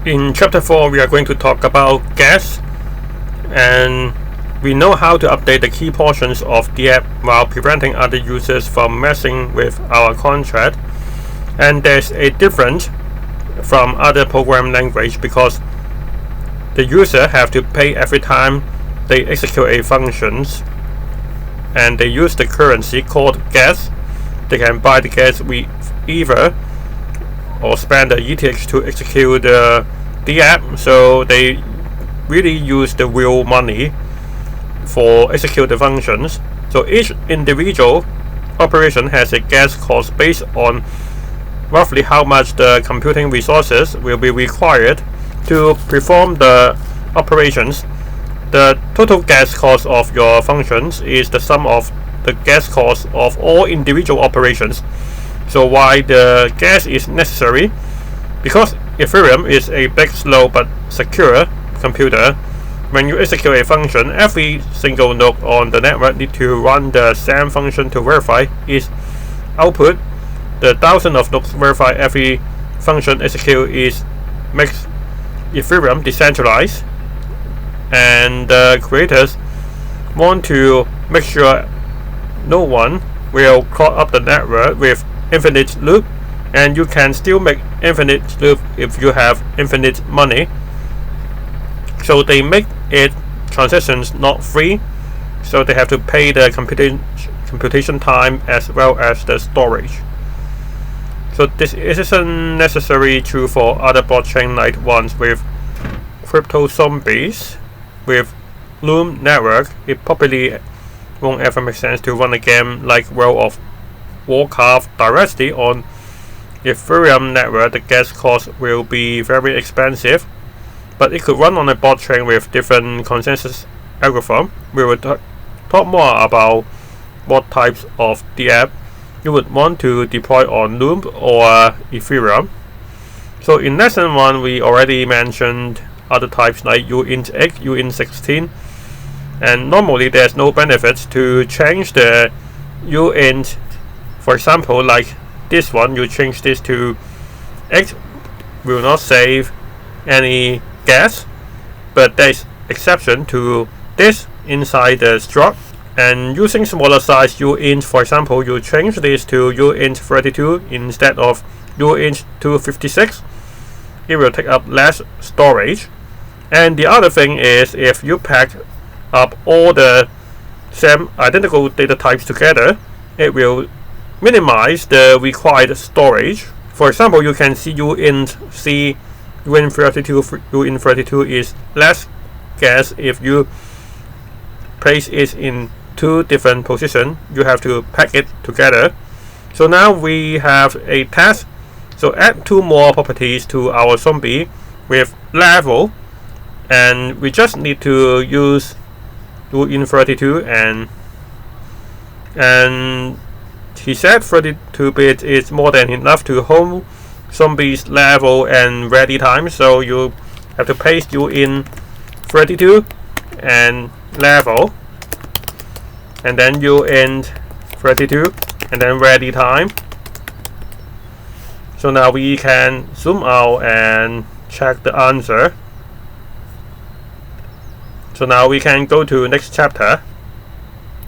In chapter 4, we are going to talk about guests, and we know how to update the key portions of the app while preventing other users from messing with our contract. And there's a difference from other programming language because the user have to pay every time they execute a functions, and they use the currency called gas. They can buy the gas with either or spend the ETH to execute the app, so they really use the real money for execute the functions. So each individual operation has a gas cost based on roughly how much the computing resources will be required to perform the operations. The total gas cost of your functions is the sum of the gas cost of all individual operations. So why the gas is necessary? Because Ethereum is a big, slow but secure computer. When you execute a function, every single node on the network needs to run the same function to verify its output. The thousands of nodes verify every function execute makes Ethereum decentralized, and the creators want to make sure no one will clog up the network with infinite loop, and you can still make infinite loop if you have infinite money. So they make it transactions not free, so they have to pay the computation time as well as the storage. So this isn't necessarily true for other blockchain like ones with crypto zombies. With Loom network, it probably won't ever make sense to run a game like World of Warcraft directly on Ethereum network. The gas cost will be very expensive, but it could run on a blockchain with different consensus algorithm. We will talk more about what types of the app you would want to deploy on Loom or Ethereum. So in lesson 1, we already mentioned other types like uint8, uint16, and normally there's no benefits to change the uint. For example, like this one, you change this to 8, will not save any gas, but there's exception to this inside the struct. And using smaller size uint, for example, you change this to uint32 instead of uint256, it will take up less storage. And the other thing is, if you pack up all the same identical data types together, it will minimize the required storage. For example, you can see uint32 is less gas if you place it in 2 different positions. You have to pack it together. So now we have a test. So add 2 more properties to our zombie with level, and we just need to use uint32, and he said 32-bit is more than enough to hold zombies level and ready time. So you have to paste uint32 and level, and then uint32 and then ready time. So now we can zoom out and check the answer. So now we can go to next chapter.